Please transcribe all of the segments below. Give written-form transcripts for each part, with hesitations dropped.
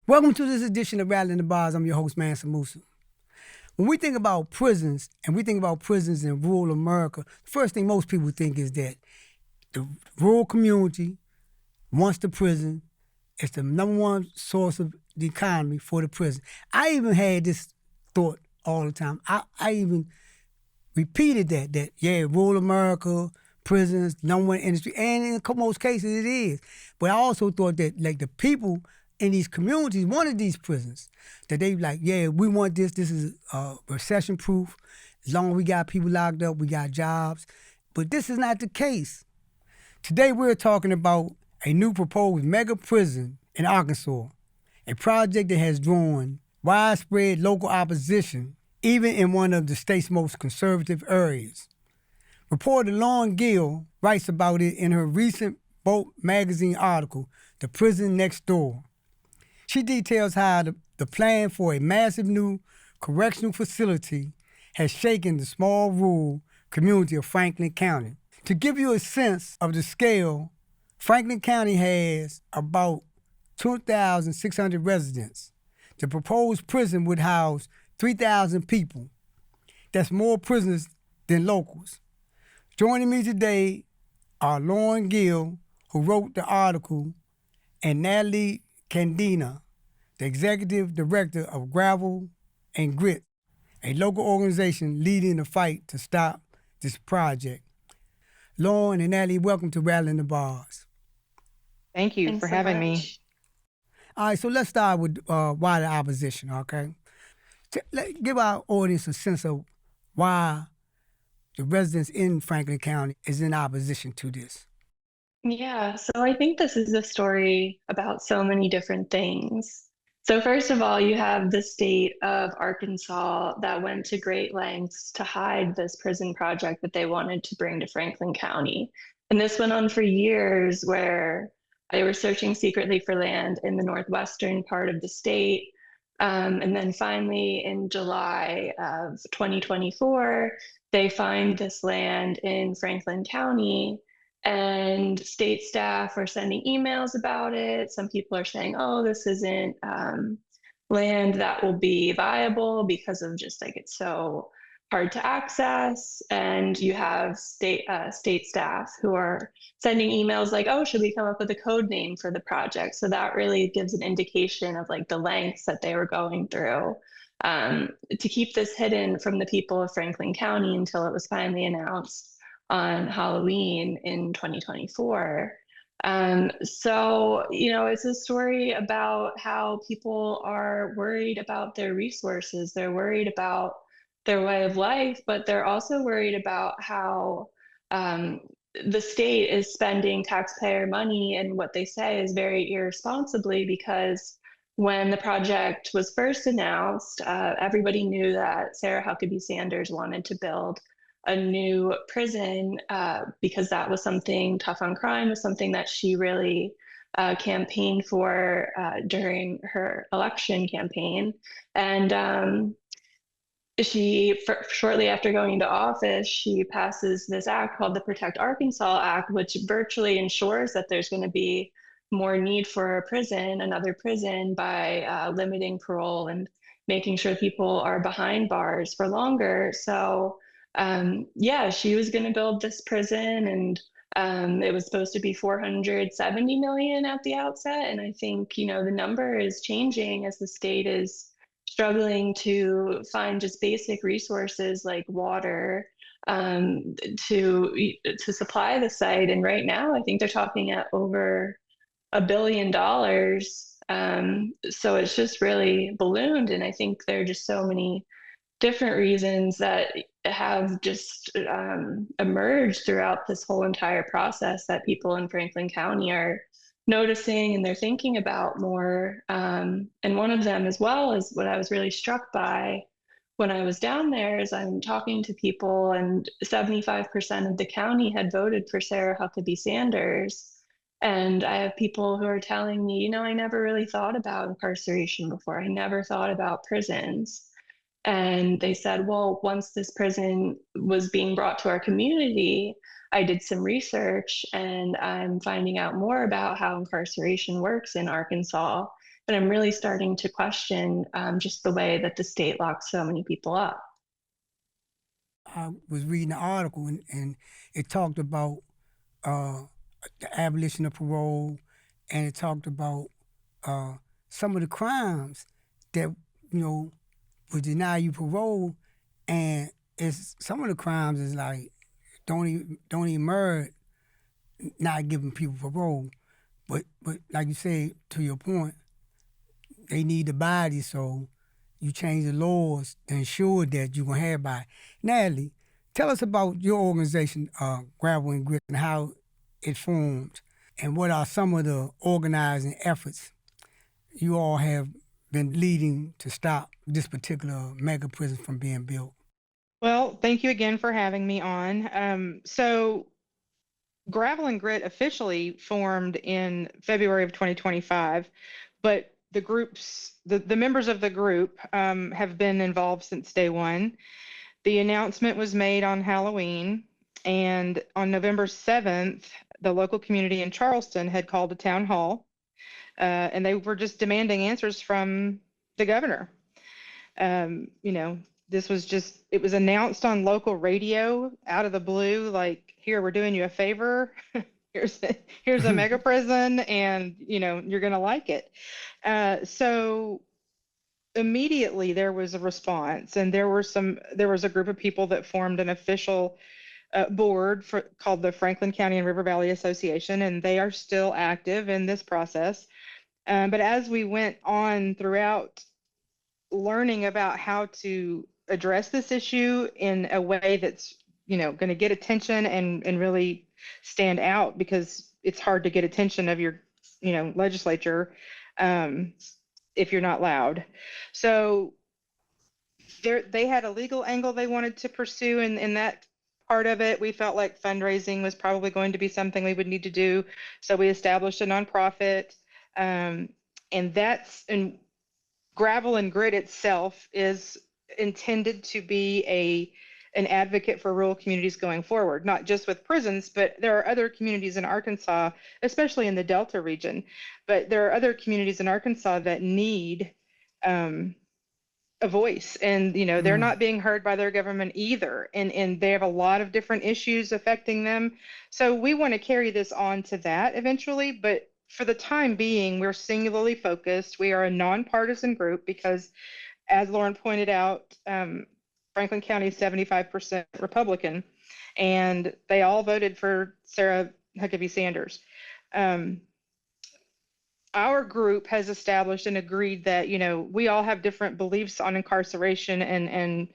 Welcome to this edition of Rattling the Bars. I'm your host, Mansa Musa. When we think about prisons, and we think about prisons in rural America, the first thing most people think is that the rural community wants the prison. It's the number one source of the economy for the prison. I even had this thought all the time. I even repeated that rural America, prisons, number one industry, and in most cases it is. But I also thought that like the people in these communities wanted these prisons. That they like, yeah, we want this. This is recession proof. As long as we got people locked up, we got jobs. But this is not the case. Today we're talking about a new proposed mega prison in Arkansas, a project that has drawn widespread local opposition, even in one of the state's most conservative areas. Reporter Lauren Gill writes about it in her recent Bolt magazine article, The Prison Next Door. She details how the plan for a massive new correctional facility has shaken the small rural community of Franklin County. To give you a sense of the scale, Franklin County has about 2,600 residents. The proposed prison would house 3,000 people. That's more prisoners than locals. Joining me today are Lauren Gill, who wrote the article, and Natalie Cadena, the executive director of Gravel and Grit, a local organization leading the fight to stop this project. Lauren and Natalie, welcome to Rattling the Bars. Thank you Thanks for so having me. much. All right, so let's start with why the opposition, okay? Give our audience a sense of why the residents in Franklin County is in opposition to this. Yeah, so I think this is a story about so many different things. So first of all, you have the state of Arkansas that went to great lengths to hide this prison project that they wanted to bring to Franklin County. And this went on for years where they were searching secretly for land in the northwestern part of the state. And then finally in July of 2024, they find this land in Franklin County and state staff are sending emails about it. Some people are saying, oh, this isn't land that will be viable because of just like it's so hard to access. And you have state staff who are sending emails like, oh, should we come up with a code name for the project? So that really gives an indication of like the lengths that they were going through to keep this hidden from the people of Franklin County until it was finally announced on Halloween in 2024. So, it's a story about how people are worried about their resources. They're worried about their way of life, but they're also worried about how the state is spending taxpayer money in what they say is very irresponsibly because when the project was first announced, everybody knew that Sarah Huckabee Sanders wanted to build a new prison because that was something tough on crime was something that she really campaigned for during her election campaign. And shortly after going into office, she passes this act called the Protect Arkansas Act, which virtually ensures that there's going to be more need for another prison by limiting parole and making sure people are behind bars for longer. So yeah, she was going to build this prison and it was supposed to be 470 million at the outset. And I think, the number is changing as the state is struggling to find just basic resources like water to supply the site. And right now, I think they're talking at over $1 billion. So it's just really ballooned. And I think there are just so many different reasons that have just emerged throughout this whole entire process that people in Franklin County are noticing and they're thinking about more. And one of them as well is what I was really struck by when I was down there is I'm talking to people and 75% of the county had voted for Sarah Huckabee Sanders. And I have people who are telling me, I never really thought about incarceration before. I never thought about prisons. And they said, well, once this prison was being brought to our community, I did some research and I'm finding out more about how incarceration works in Arkansas. But I'm really starting to question just the way that the state locks so many people up. I was reading an article and it talked about uh, the abolition of parole, and it talked about uh, some of the crimes that would deny you parole, and it's some of the crimes is like don't even murder, not giving people parole, but like you say, to your point, they need the body, so you change the laws to ensure that you're gonna have body. Natalie, tell us about your organization, Gravel and Grit, and how it formed, and what are some of the organizing efforts you all have been leading to stop this particular mega prison from being built. Well, thank you again for having me on. So Gravel and Grit officially formed in February of 2025, but the members of the group have been involved since day one. The announcement was made on Halloween, and on November 7th, the local community in Charleston had called a town hall, and they were just demanding answers from the governor. You know, it was announced on local radio out of the blue, like, here, we're doing you a favor. Here's a mega prison, and you're gonna like it. So immediately there was a response, and there was a group of people that formed an official board called the Franklin County and River Valley Association, and they are still active in this process. But as we went on throughout learning about how to address this issue in a way that's going to get attention and really stand out, because it's hard to get attention of your legislature if you're not loud. So they had a legal angle they wanted to pursue, and in that part of it, we felt like fundraising was probably going to be something we would need to do. So we established a nonprofit, and Gravel and Grit itself is intended to be an advocate for rural communities going forward, not just with prisons, but there are other communities in Arkansas, especially in the Delta region, but there are other communities in Arkansas that need a voice, and they're not being heard by their government either, and they have a lot of different issues affecting them. So we want to carry this on to that eventually, but for the time being, we're singularly focused. We are a nonpartisan group because, as Lauren pointed out, Franklin County is 75% Republican, and they all voted for Sarah Huckabee Sanders. Our group has established and agreed that we all have different beliefs on incarceration and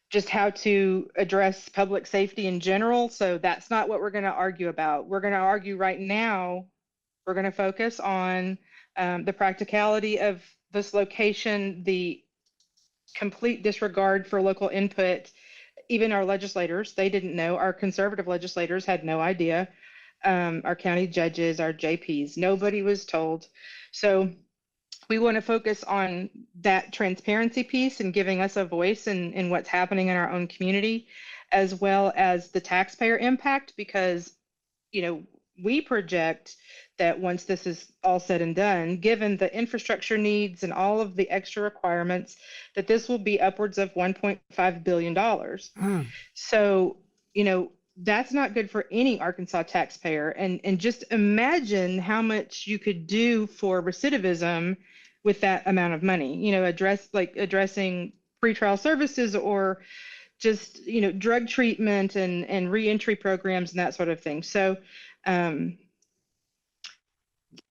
just how to address public safety in general. So that's not what we're going to argue about. We're going to argue right now. We're going to focus on the practicality of this location, the complete disregard for local input. Even our legislators, they didn't know. Our conservative legislators had no idea. Our county judges, our JPs, nobody was told. So we want to focus on that transparency piece and giving us a voice in what's happening in our own community, as well as the taxpayer impact, because we project that once this is all said and done, given the infrastructure needs and all of the extra requirements, that this will be upwards of $1.5 billion. So, that's not good for any Arkansas taxpayer. And just imagine how much you could do for recidivism with that amount of money, addressing pretrial services, or just, drug treatment and reentry programs and that sort of thing. So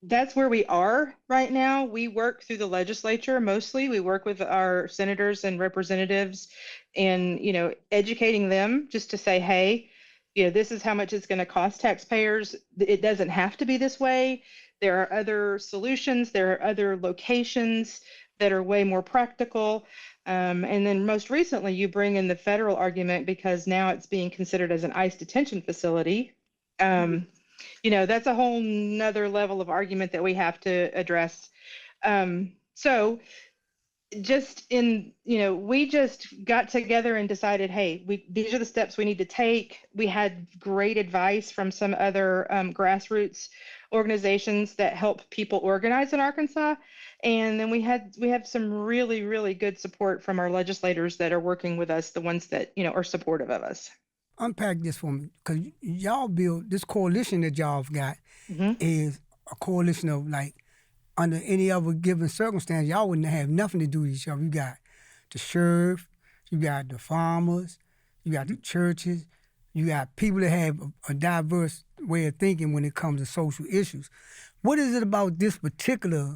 that's where we are right now. We work through the legislature mostly. We work with our senators and representatives and, educating them just to say, hey, this is how much it's going to cost taxpayers. It doesn't have to be this way. There are other solutions. There are other locations that are way more practical. And then most recently, you bring in the federal argument because now it's being considered as an ICE detention facility. That's a whole nother level of argument that we have to address. So just in, we just got together and decided, hey, these are the steps we need to take. We had great advice from some other grassroots organizations that help people organize in Arkansas. And then we have some really, really good support from our legislators that are working with us, the ones that, are supportive of us. Unpack this for me, because y'all build this coalition that y'all have got is a coalition of, like, under any other given circumstance, y'all wouldn't have nothing to do with each other. You got the sheriff, you got the farmers, you got the churches, you got people that have a diverse way of thinking when it comes to social issues. What is it about this particular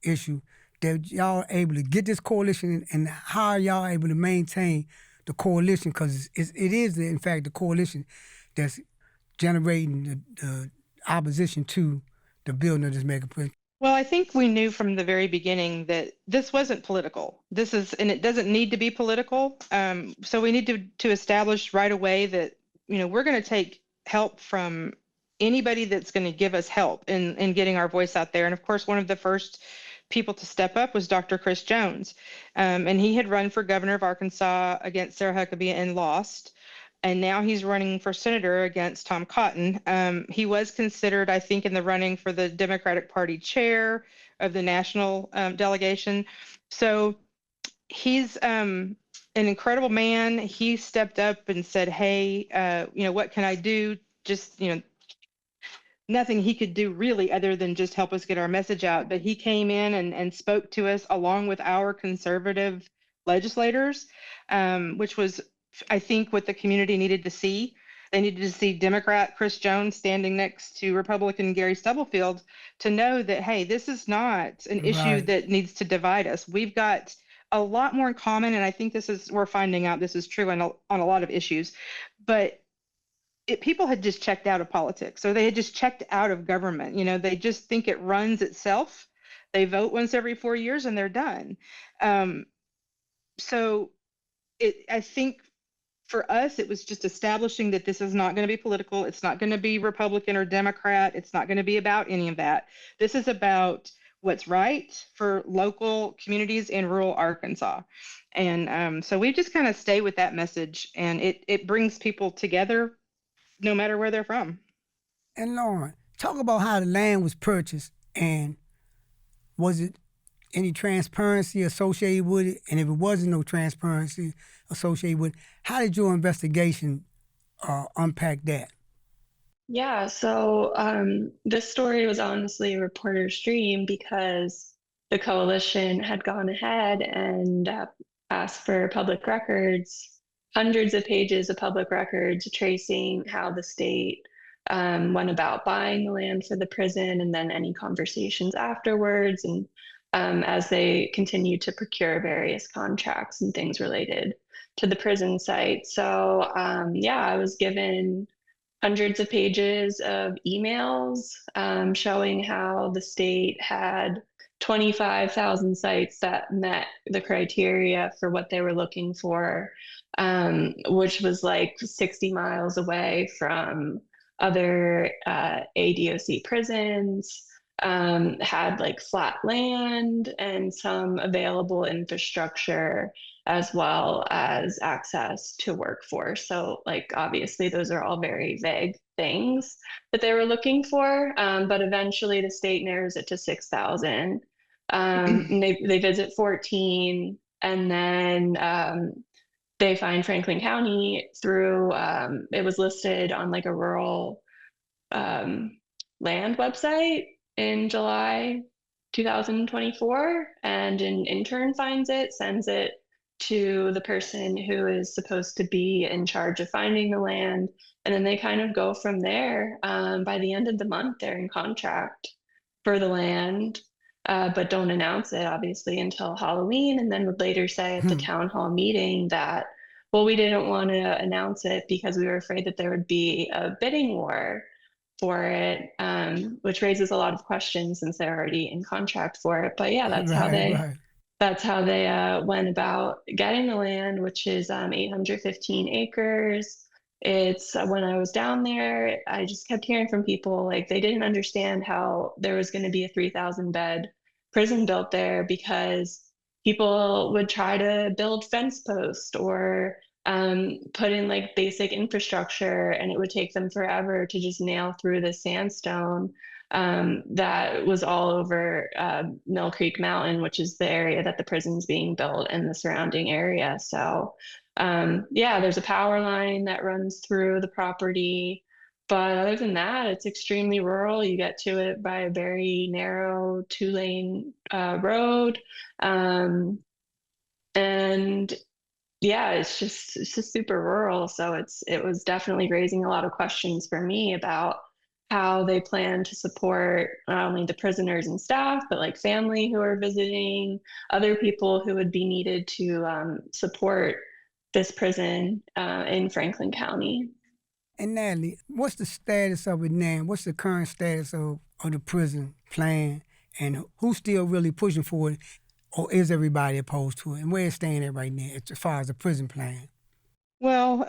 issue that y'all are able to get this coalition, and how are y'all able to maintain the coalition? Because it is, in fact, the coalition that's generating the opposition to the building of this mega prison. Well, I think we knew from the very beginning that this wasn't political. And it doesn't need to be political. So we need to establish right away that, we're going to take help from anybody that's going to give us help in getting our voice out there. And of course, one of the first people to step up was Dr. Chris Jones. And he had run for governor of Arkansas against Sarah Huckabee and lost. And now he's running for senator against Tom Cotton. He was considered, I think, in the running for the Democratic Party chair of the national delegation. So he's an incredible man. He stepped up and said, hey, what can I do? Just, nothing he could do really other than just help us get our message out. But he came in and spoke to us along with our conservative legislators, which was, I think, what the community needed to see. They needed to see Democrat Chris Jones standing next to Republican Gary Stubblefield to know that, hey, this is not an issue that needs to divide us. We've got a lot more in common, and I think we're finding out this is true on a lot of issues. But people had just checked out of politics, or they had just checked out of government. They just think it runs itself. They vote once every 4 years and they're done. So I think for us, it was just establishing that this is not going to be political. It's not going to be Republican or Democrat. It's not going to be about any of that. This is about what's right for local communities in rural Arkansas. And so we just kind of stay with that message, and it brings people together no matter where they're from. And Lauren, talk about how the land was purchased, and was it any transparency associated with it? And if it wasn't no transparency associated with it, how did your investigation unpack that? Yeah, so this story was honestly a reporter's dream because the coalition had gone ahead and asked for public records, hundreds of pages of public records tracing how the state went about buying the land for the prison, and then any conversations afterwards, and as they continued to procure various contracts and things related to the prison site. So I was given hundreds of pages of emails showing how the state had 25,000 sites that met the criteria for what they were looking for, which was like 60 miles away from other ADOC prisons, had like flat land and some available infrastructure, as well as access to workforce. So like, obviously those are all very vague things that they were looking for, but eventually the state narrows it to 6,000. They visit 14, and then they find Franklin County through, it was listed on like a rural land website in July 2024, and an intern finds it, sends it to the person who is supposed to be in charge of finding the land. And then they kind of go from there. By the end of the month, they're in contract for the land, but don't announce it, obviously, until Halloween, and then would later say at the town hall meeting that, well, we didn't want to announce it because we were afraid that there would be a bidding war for it, which raises a lot of questions since they're already in contract for it. But yeah, that's how they went about getting the land, which is 815 acres. It's when I was down there, I just kept hearing from people like they didn't understand how there was going to be a 3,000 bed prison built there because people would try to build fence posts or put in like basic infrastructure, and it would take them forever to just nail through the sandstone that was all over Mill Creek Mountain, which is the area that the prison's being built and the surrounding area. So yeah, there's a power line that runs through the property. But other than that, it's extremely rural. You get to it by a very narrow 2-lane road. And yeah, it's just super rural. So it was definitely raising a lot of questions for me about how they plan to support not only the prisoners and staff, but like family who are visiting, other people who would be needed to support this prison in Franklin County. And Natalie, what's the status of it now? What's the current status of the prison plan, and who's still really pushing for it, or is everybody opposed to it? And where it's staying at right now as far as the prison plan? Well,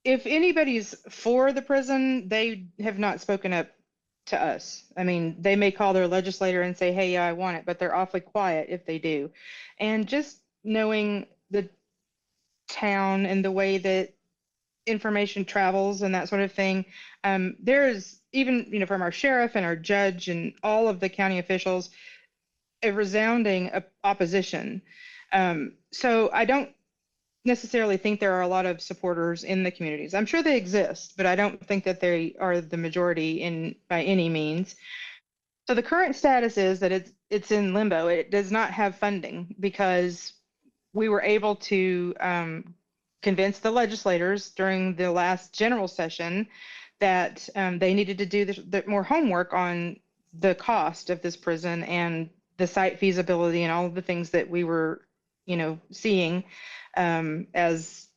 if anybody's for the prison, they have not spoken up to us. I mean, they may call their legislator and say, hey, yeah, I want it, but they're awfully quiet if they do. And just knowing the town and the way that information travels and that sort of thing, there is, even from our sheriff and our judge and all of the county officials, a resounding opposition. So I don't necessarily think there are a lot of supporters in the communities. I'm sure they exist, but I don't think that they are the majority by any means. So the current status is that it's in limbo. It does not have funding because we were able to convince the legislators during the last general session that they needed to do the more homework on the cost of this prison and the site feasibility and all of the things that we were, seeing as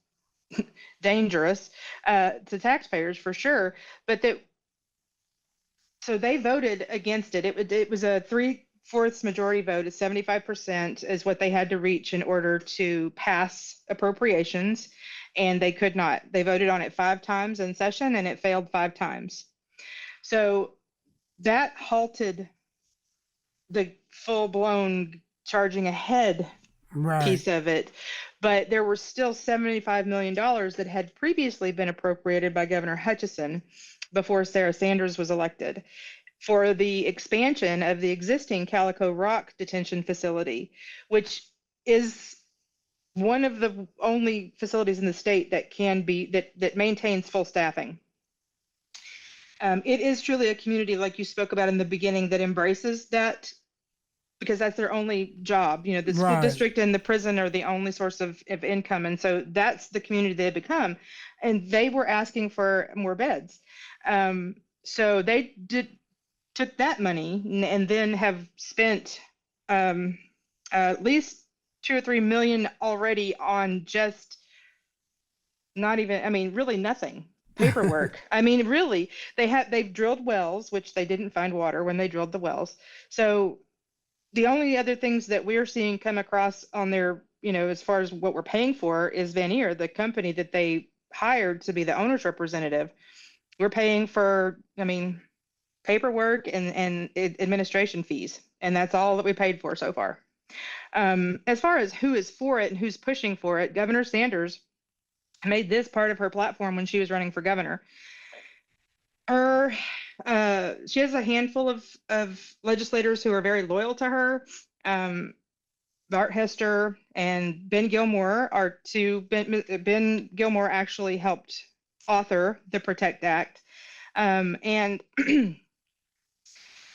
dangerous to taxpayers for sure. So they voted against it. It was a 3/4 majority vote. 75% is what they had to reach in order to pass appropriations, and they could not. They voted on it 5 times in session, and it failed 5 times. So that halted the full-blown charging ahead piece of it. But there were still $75 million that had previously been appropriated by Governor Hutchison before Sarah Sanders was elected for the expansion of the existing Calico Rock detention facility, which is one of the only facilities in the state that maintains full staffing. It is truly a community, like you spoke about in the beginning, that embraces that, because that's their only job. The school district and the prison are the only source of income. And so that's the community they become. And they were asking for more beds. So they took that money and then have spent at least $2 or $3 million already on just really nothing. Paperwork. Really, they've drilled wells, which they didn't find water when they drilled the wells. So the only other things that we're seeing come across on their, as far as what we're paying for, is Vanier, the company that they hired to be the owner's representative. We're paying for, paperwork and administration fees, and that's all that we paid for so far. As far as who is for it and who's pushing for it, Governor Sanders made this part of her platform when she was running for governor. She has a handful of legislators who are very loyal to her. Bart Hester and Ben Gilmore are two. Ben Gilmore actually helped author the Protect Act. And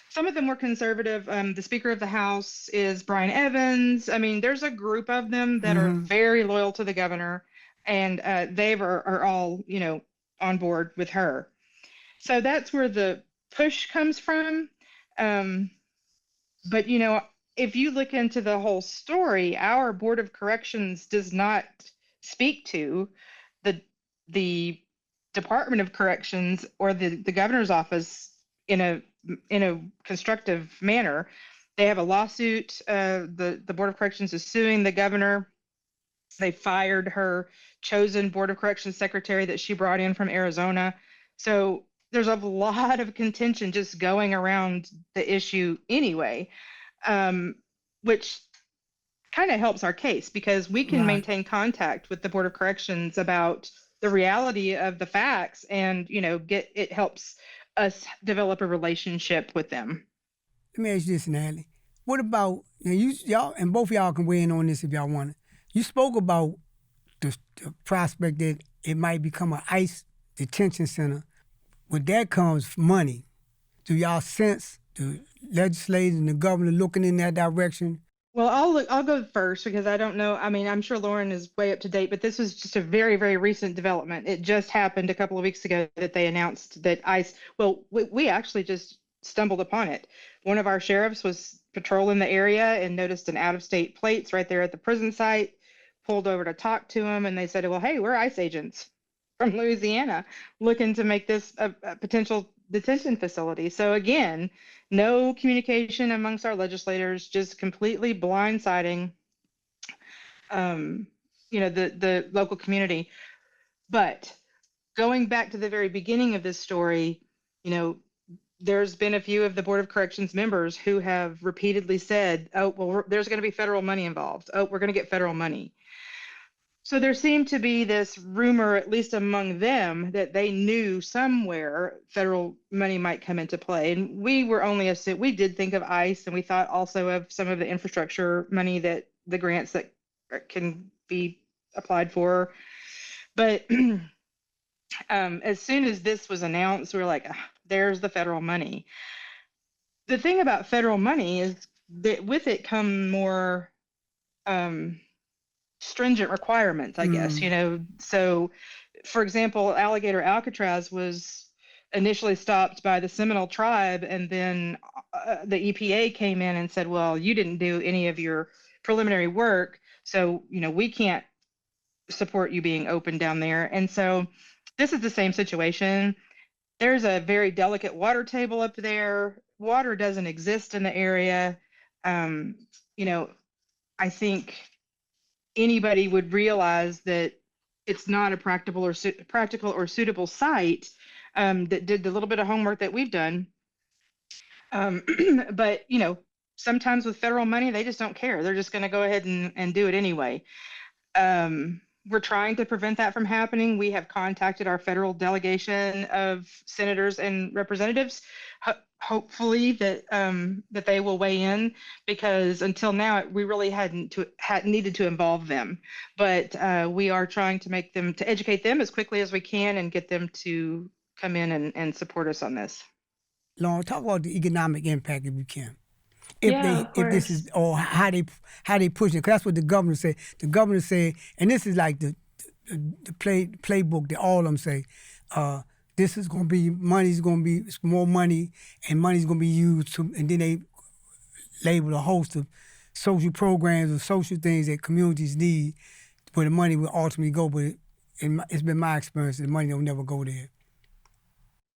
some of them were conservative. The Speaker of the House is Brian Evans. There's a group of them that are very loyal to the governor, and they are all, on board with her. So that's where the push comes from. But, if you look into the whole story, our Board of Corrections does not speak to the Department of Corrections or the governor's office in a constructive manner. They have a lawsuit. The Board of Corrections is suing the governor. They fired her chosen Board of Corrections secretary that she brought in from Arizona. So there's a lot of contention just going around the issue anyway. which kind of helps our case because we can Right. maintain contact with the Board of Corrections about the reality of the facts, and it helps us develop a relationship with them. Let me ask you this, Natalie. What about now? Y'all and both of y'all can weigh in on this if y'all want to. You spoke about the prospect that it might become an ICE detention center. With that comes money. Do y'all sense the legislators and the governor looking in that direction? Well, I'll go first because I don't know. I mean, I'm sure Lauren is way up to date, but this was just a very, very recent development. It just happened a couple of weeks ago that they announced that ICE, well, we actually just stumbled upon it. One of our sheriffs was patrolling the area and noticed an out-of-state plates right there at the prison site, pulled over to talk to him, and they said, well, hey, we're ICE agents from Louisiana looking to make this a potential detention facility. So again, no communication amongst our legislators, just completely blindsiding, the local community. But going back to the very beginning of this story, there's been a few of the Board of Corrections members who have repeatedly said, oh, well, there's going to be federal money involved. Oh, we're going to get federal money. So there seemed to be this rumor, at least among them, that they knew somewhere federal money might come into play. And we were only we did think of ICE, and we thought also of some of the infrastructure money that the grants that can be applied for. But as soon as this was announced, we were like, there's the federal money. The thing about federal money is that with it come more stringent requirements, I guess, So, for example, alligator Alcatraz was initially stopped by the Seminole tribe, and then the EPA came in and said, well, you didn't do any of your preliminary work, so, we can't support you being open down there. And so this is the same situation. There's a very delicate water table up there. Water doesn't exist in the area. I think anybody would realize that it's not a practical or suitable site, that did the little bit of homework that we've done. But sometimes with federal money, they just don't care. They're just going to go ahead and do it anyway. We're trying to prevent that from happening. We have contacted our federal delegation of senators and representatives, hopefully that they will weigh in, because until now we really hadn't needed to involve them. But we are trying to educate them as quickly as we can and get them to come in and support us on this. Lauren, talk about the economic impact if you can. Of This is, or how they push it, because that's what the governor said. The governor said, and this is like the playbook that all of them say. This is going to be money's going to be more money, and money's going to be used to, and then they label a host of social programs or social things that communities need, where the money will ultimately go. But it's been my experience that the money will never go there.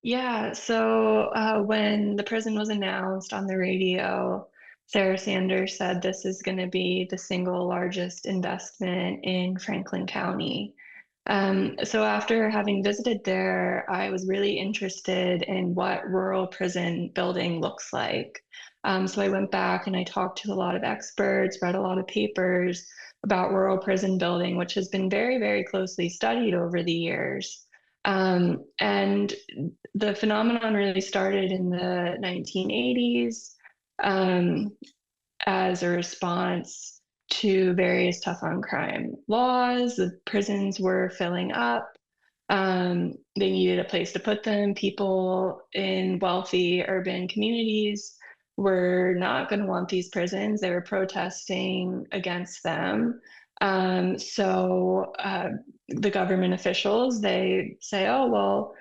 Yeah, so when the prison was announced on the radio, Sarah Sanders said this is going to be the single largest investment in Franklin County. So after having visited there, I was really interested in what rural prison building looks like. So I went back and I talked to a lot of experts, read a lot of papers about rural prison building, which has been very, very closely studied over the years. And the phenomenon really started in the 1980s as a response to various tough on crime laws. The prisons were filling up. They needed a place to put them. People in wealthy urban communities were not going to want these prisons. They were protesting against them. So the government officials, they say, oh, well,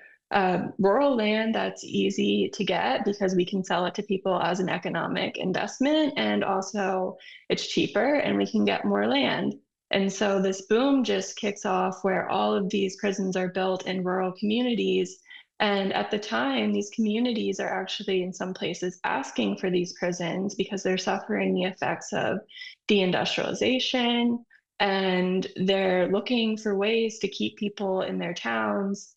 rural land, that's easy to get because we can sell it to people as an economic investment, and also it's cheaper and we can get more land. And so this boom just kicks off where all of these prisons are built in rural communities. And at the time, these communities are actually in some places asking for these prisons because they're suffering the effects of deindustrialization, and they're looking for ways to keep people in their towns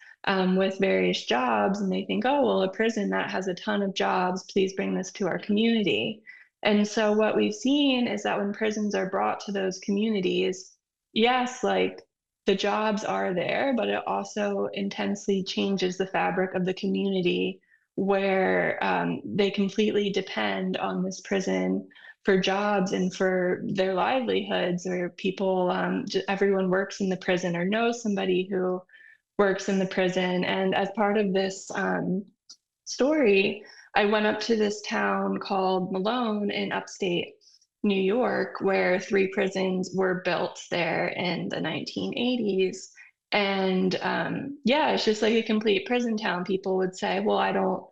with various jobs. And they think, oh, well, a prison that has a ton of jobs, please bring this to our community. And so what we've seen is that when prisons are brought to those communities, yes, like the jobs are there, but it also intensely changes the fabric of the community where they completely depend on this prison for jobs and for their livelihoods, or people, everyone works in the prison or knows somebody who works in the prison. And as part of this story, I went up to this town called Malone in upstate New York, where 3 prisons were built there in the 1980s. And yeah, it's just like a complete prison town. People would say, well, I don't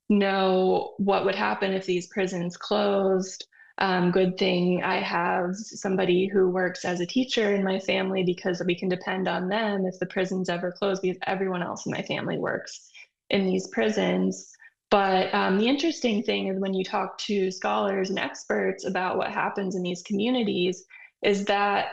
know what would happen if these prisons closed. Good thing I have somebody who works as a teacher in my family because we can depend on them if the prisons ever close, because everyone else in my family works in these prisons. But the interesting thing is when you talk to scholars and experts about what happens in these communities, is that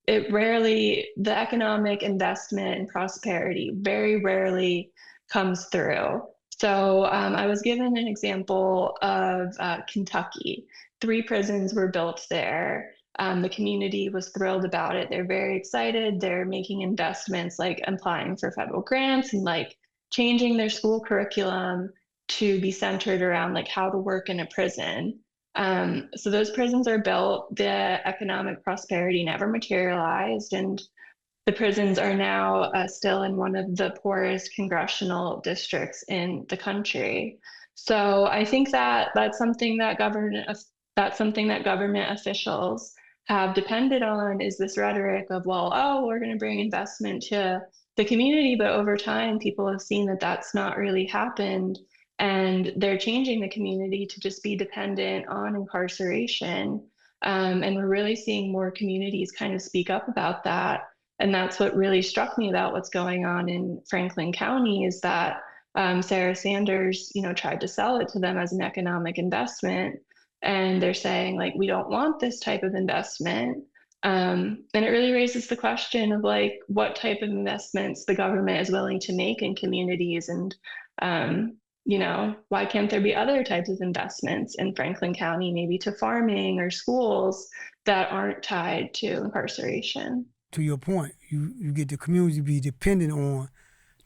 the economic investment and prosperity very rarely comes through. So I was given an example of Kentucky. 3 prisons were built there. The community was thrilled about it. They're very excited. They're making investments, like applying for federal grants and like changing their school curriculum to be centered around like how to work in a prison. So those prisons are built. The economic prosperity never materialized, and the prisons are now still in one of the poorest congressional districts in the country. So I think that that's something that government officials have depended on, is this rhetoric of, well, oh, we're going to bring investment to the community, but over time people have seen that that's not really happened, and they're changing the community to just be dependent on incarceration. And we're really seeing more communities kind of speak up about that. And that's what really struck me about what's going on in Franklin County, is that Sarah Sanders, tried to sell it to them as an economic investment. And they're saying, like, we don't want this type of investment. And it really raises the question of like what type of investments the government is willing to make in communities. And, why can't there be other types of investments in Franklin County, maybe to farming or schools that aren't tied to incarceration? To your point, you get the community to be dependent on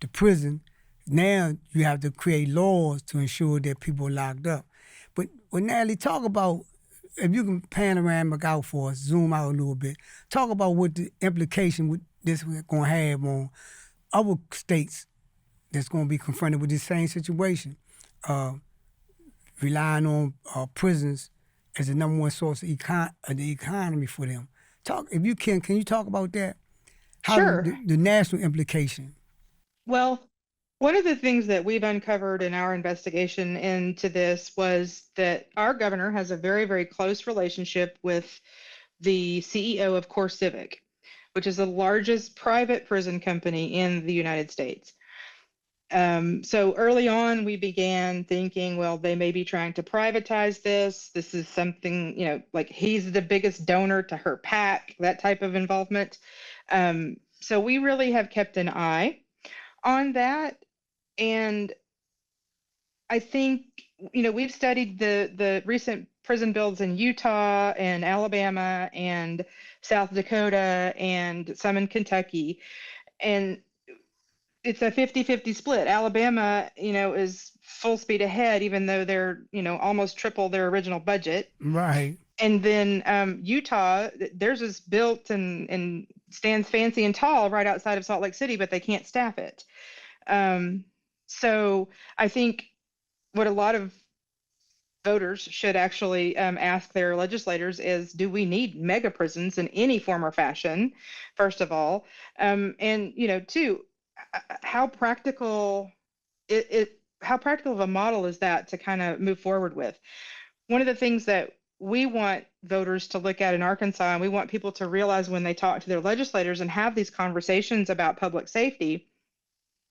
the prison. Now you have to create laws to ensure that people are locked up. But Natalie, talk about, if you can panoramic out for us, zoom out a little bit, talk about what the implication with this is going to have on other states that's going to be confronted with this same situation, relying on prisons as the number one source of the economy for them. Talk, if you can you talk about that? How Sure. the national implication? Well, one of the things that we've uncovered in our investigation into this was that our governor has a very, very close relationship with the CEO of CoreCivic, which is the largest private prison company in the United States. So early on, we began thinking, well, they may be trying to privatize this. This is something, like he's the biggest donor to her PAC, that type of involvement. So we really have kept an eye on that. And I think, we've studied the recent prison builds in Utah and Alabama and South Dakota and some in Kentucky. And it's a 50-50 split. Alabama, is full speed ahead, even though they're, almost triple their original budget. Right. And then Utah, theirs is built and stands fancy and tall right outside of Salt Lake City, but they can't staff it. So I think what a lot of voters should actually ask their legislators is, do we need mega prisons in any form or fashion, first of all? And, two, how practical how practical of a model is that to kind of move forward with? One of the things that we want voters to look at in Arkansas, and we want people to realize when they talk to their legislators and have these conversations about public safety,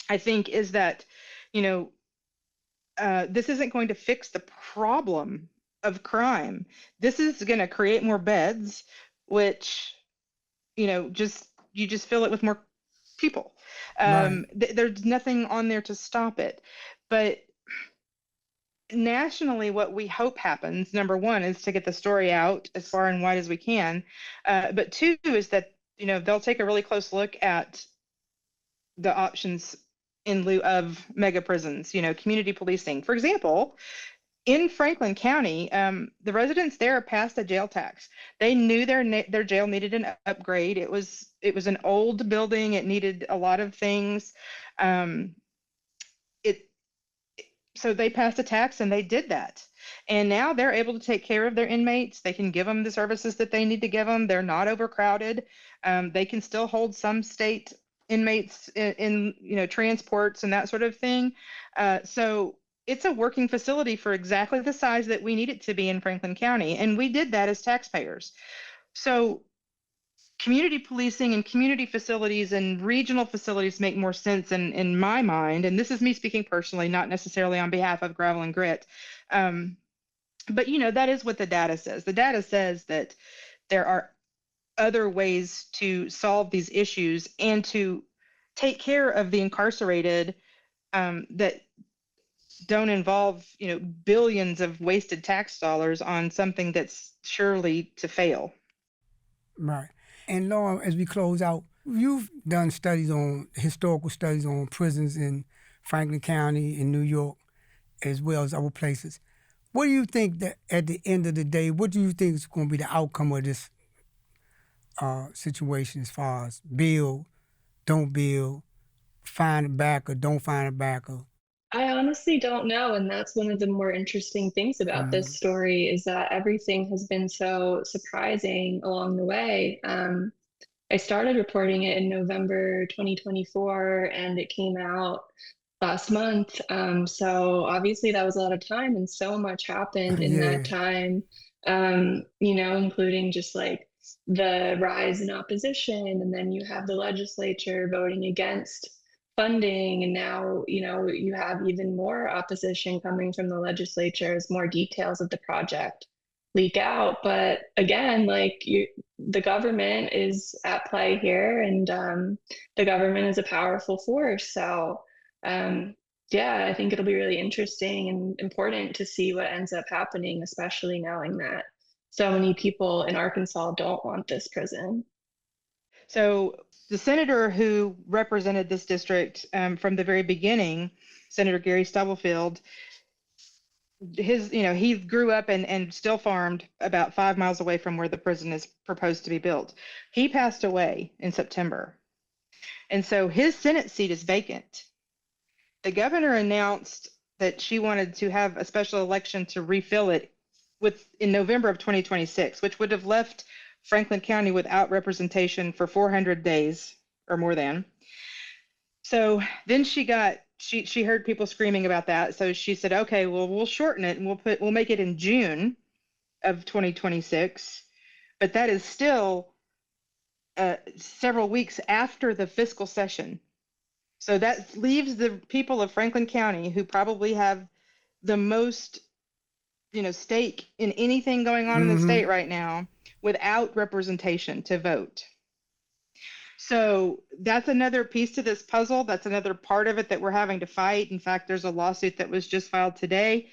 I think, is that, this isn't going to fix the problem of crime. This is going to create more beds, which, you just fill it with more people. Right. There's nothing on there to stop it. But nationally, what we hope happens, number one, is to get the story out as far and wide as we can. But two is that, they'll take a really close look at the options in lieu of mega prisons, community policing. For example, in Franklin County, the residents there passed a jail tax. They knew their jail needed an upgrade. It was an old building. It needed a lot of things. So they passed a tax and they did that. And now they're able to take care of their inmates. They can give them the services that they need to give them. They're not overcrowded. They can still hold some state inmates in transports and that sort of thing. So it's a working facility for exactly the size that we need it to be in Franklin County. And we did that as taxpayers. So community policing and community facilities and regional facilities make more sense in my mind. And this is me speaking personally, not necessarily on behalf of Gravel and Grit. But that is what the data says. The data says that there are other ways to solve these issues and to take care of the incarcerated that don't involve, billions of wasted tax dollars on something that's surely to fail. Right. And Lauren, as we close out, you've done historical studies on prisons in Franklin County, in New York, as well as other places. What do you think that at the end of the day, what do you think is going to be the outcome of this situation as far as build, don't build, find a backer, don't find a backer? I honestly don't know. And that's one of the more interesting things about this story is that everything has been so surprising along the way. I started reporting it in November 2024 and it came out last month. So obviously that was a lot of time and so much happened in that time, including just like the rise in opposition. And then you have the legislature voting against funding. And now, you have even more opposition coming from the legislature as more details of the project leak out. But again, the government is at play here, and the government is a powerful force. So I think it'll be really interesting and important to see what ends up happening, especially knowing that so many people in Arkansas don't want this prison. So the senator who represented this district from the very beginning, Senator Gary Stubblefield, he grew up and still farmed about 5 miles away from where the prison is proposed to be built. He passed away in September. And so his Senate seat is vacant. The governor announced that she wanted to have a special election to refill it in November of 2026, which would have left Franklin County without representation for 400 days or more than. So then she heard people screaming about that. So she said, okay, well, we'll shorten it and we'll make it in June of 2026. But that is still several weeks after the fiscal session. So that leaves the people of Franklin County, who probably have the most, stake in anything going on in the state right now, without representation to vote. So that's another piece to this puzzle. That's another part of it that we're having to fight. In fact, there's a lawsuit that was just filed today.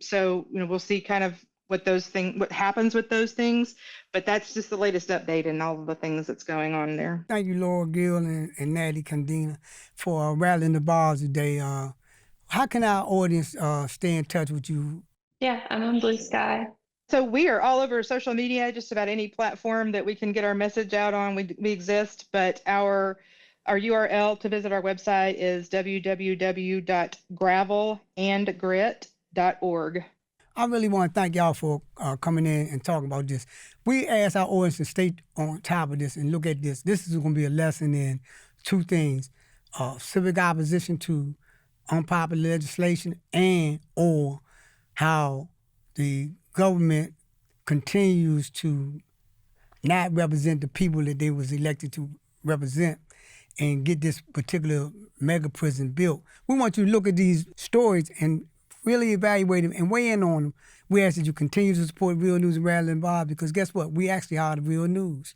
So we'll see kind of what happens with those things. But that's just the latest update and all of the things that's going on there. Thank you, Lauren Gill and Natalie Cadena, for Rattling the Bars today. How can our audience stay in touch with you? Yeah, I'm on Blue Sky. So we are all over social media, just about any platform that we can get our message out on. We exist, but our URL to visit our website is www.gravelandgrit.org. I really want to thank y'all for coming in and talking about this. We ask our audience to stay on top of this and look at this. This is going to be a lesson in two things: civic opposition to unpopular legislation, and or how the government continues to not represent the people that they was elected to represent and get this particular mega prison built. We want you to look at these stories and really evaluate them and weigh in on them. We ask that you continue to support Real News and Rattling the Bars, because guess what? We actually are the real news.